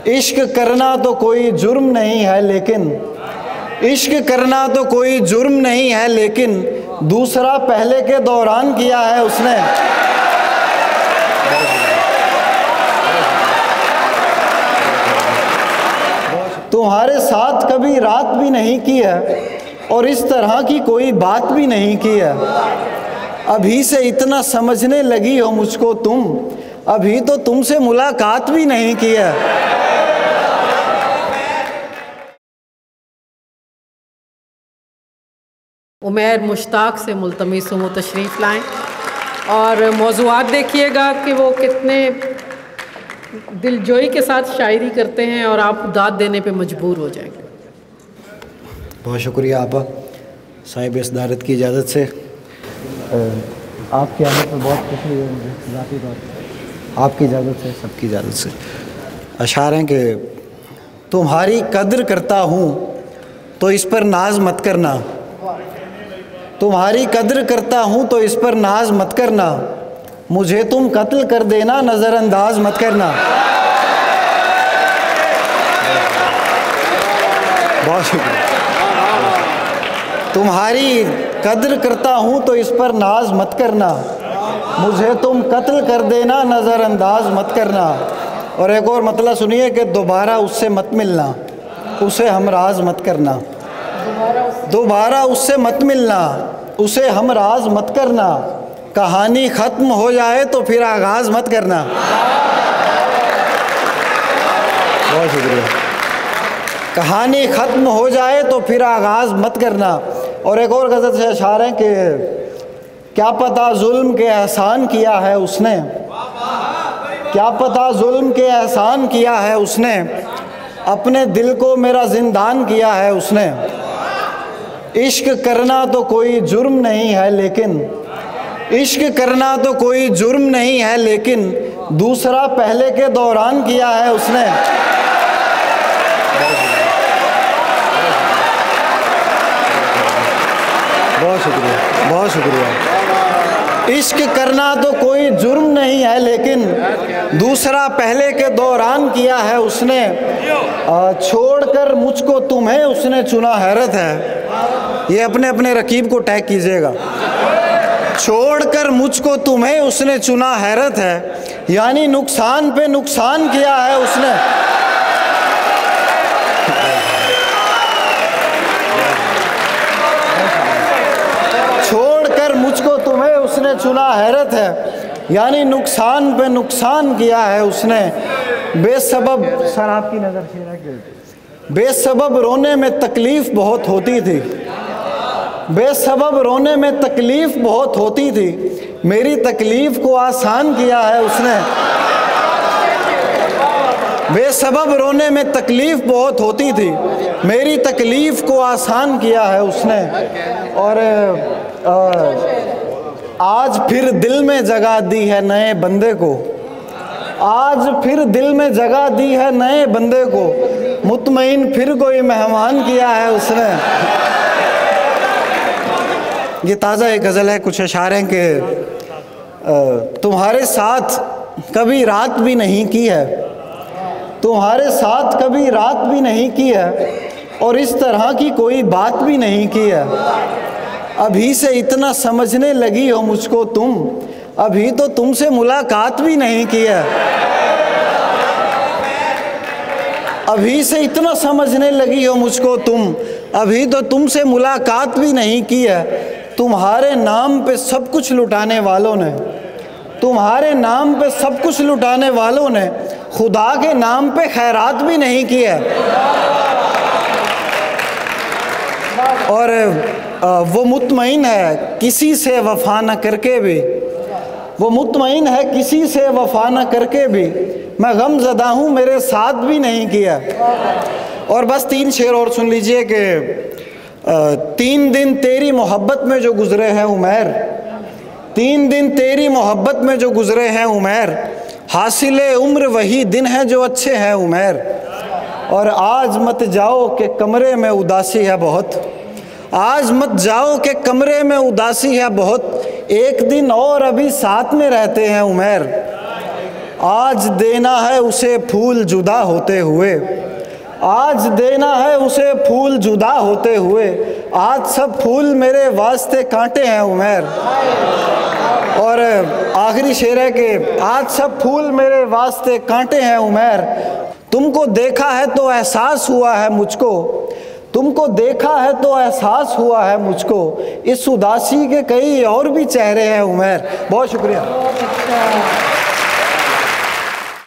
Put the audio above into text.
इश्क करना तो कोई जुर्म नहीं है लेकिन, इश्क करना तो कोई जुर्म नहीं है लेकिन दूसरा पहले के दौरान किया है उसने। तुम्हारे साथ कभी रात भी नहीं की है और इस तरह की कोई बात भी नहीं की है। अभी से इतना समझने लगी हो मुझको तुम, अभी तो तुमसे मुलाकात भी नहीं की है। उमैर मुश्ताक से मुल्तमिस हूँ तशरीफ़ लाएँ और मौज़ूआत देखिएगा कि वो कितने दिलजोई के साथ शायरी करते हैं और आप दाद देने पे मजबूर हो जाएंगे। बहुत शुक्रिया आपा साहिब इस्दारत की इजाज़त से। आपकी आने पर बहुत खुशी हुई मुझे ज़ाती तौर पर, आपकी इजाज़त से, सबकी इजाज़त से। अशार हैं कि तुम्हारी कद्र करता हूँ तो इस पर नाज मत करना, तुम्हारी कद्र करता हूँ तो इस पर नाज मत करना, मुझे तुम कत्ल कर देना नज़रअंदाज मत करना। बहुत शुक्रिया। तुम्हारी कद्र करता हूँ तो इस पर नाज मत करना, मुझे तुम कत्ल कर देना नज़रअंदाज मत करना। और एक और मतलब सुनिए कि दोबारा उससे मत मिलना, उसे हमराज मत करना, दोबारा उससे मत मिलना, उसे हमराज मत करना। कहानी ख़त्म हो जाए तो फिर आगाज़ मत करना। बहुत शुक्रिया। कहानी ख़त्म हो जाए तो फिर आगाज़ मत करना। और एक और गज़ल से अशार है कि क्या पता जुल्म के एहसान किया है उसने, क्या पता जुल्म के एहसान किया है उसने, अपने दिल को मेरा जिंदान किया है उसने। इश्क करना तो कोई जुर्म नहीं है लेकिन, इश्क करना तो कोई जुर्म नहीं है लेकिन दूसरा पहले के दौरान किया है उसने। बहुत शुक्रिया, बहुत शुक्रिया। इश्क करना तो कोई जुर्म नहीं है लेकिन दूसरा पहले के दौरान किया है उसने। छोड़कर मुझको तुम्हें उसने चुना, हैरत है। ये अपने अपने रकीब को टैग कीजिएगा। छोड़कर मुझको तुम्हें उसने चुना, हैरत है, यानी नुकसान पे नुकसान किया है उसने। छोड़कर मुझको तुम्हें उसने चुना, हैरत है, यानी नुकसान पे नुकसान किया है उसने। बेसबब शराब की नज़र से, बेसबब रोने में तकलीफ़ बहुत होती थी, बेसबब रोने में तकलीफ़ बहुत होती थी, मेरी तकलीफ़ को आसान किया है उसने। बेसबब रोने में तकलीफ़ बहुत होती थी, मेरी तकलीफ़ को आसान किया है उसने। और आज फिर दिल में जगह दी है नए बंदे को, आज फिर दिल में जगह दी है नए बंदे को, मुतमईन फिर कोई मेहमान किया है उसने। ये ताज़ा एक गज़ल है, कुछ अशार हैं कि तुम्हारे साथ कभी रात भी नहीं की है, तुम्हारे साथ कभी रात भी नहीं की है और इस तरह की कोई बात भी नहीं की है। अभी से इतना समझने लगी हो मुझको तुम, अभी तो तुमसे मुलाकात भी नहीं की है। अभी से इतना समझने लगी हो मुझको तुम, अभी तो तुमसे मुलाकात भी नहीं की है। तुम्हारे नाम पे सब कुछ लुटाने वालों ने, तुम्हारे नाम पे सब कुछ लुटाने वालों ने खुदा के नाम पे खैरात भी नहीं की है। और वो मुतमईन है किसी से वफा न करके भी, वो मुतमईन है किसी से वफा न करके भी, मैं गमज़दा हूँ मेरे साथ भी नहीं किया। और बस 3 शेर और सुन लीजिए कि 3 दिन तेरी मोहब्बत में जो गुज़रे हैं उमैर, 3 दिन तेरी मोहब्बत में जो गुज़रे हैं उमैर, हासिले उम्र वही दिन है जो अच्छे हैं उमैर। और आज मत जाओ कि कमरे में उदासी है बहुत, आज मत जाओ कि कमरे में उदासी है बहुत, एक दिन और अभी साथ में रहते हैं उमैर। आज देना है उसे फूल जुदा होते हुए, आज देना है उसे फूल जुदा होते हुए, आज सब फूल मेरे वास्ते कांटे हैं उमर। और आखिरी शेर है कि आज सब फूल मेरे वास्ते कांटे हैं उमर, तुमको देखा है तो एहसास हुआ है मुझको, तुमको देखा है तो एहसास हुआ है मुझको, इस उदासी के कई और भी चेहरे हैं उमर। बहुत शुक्रिया।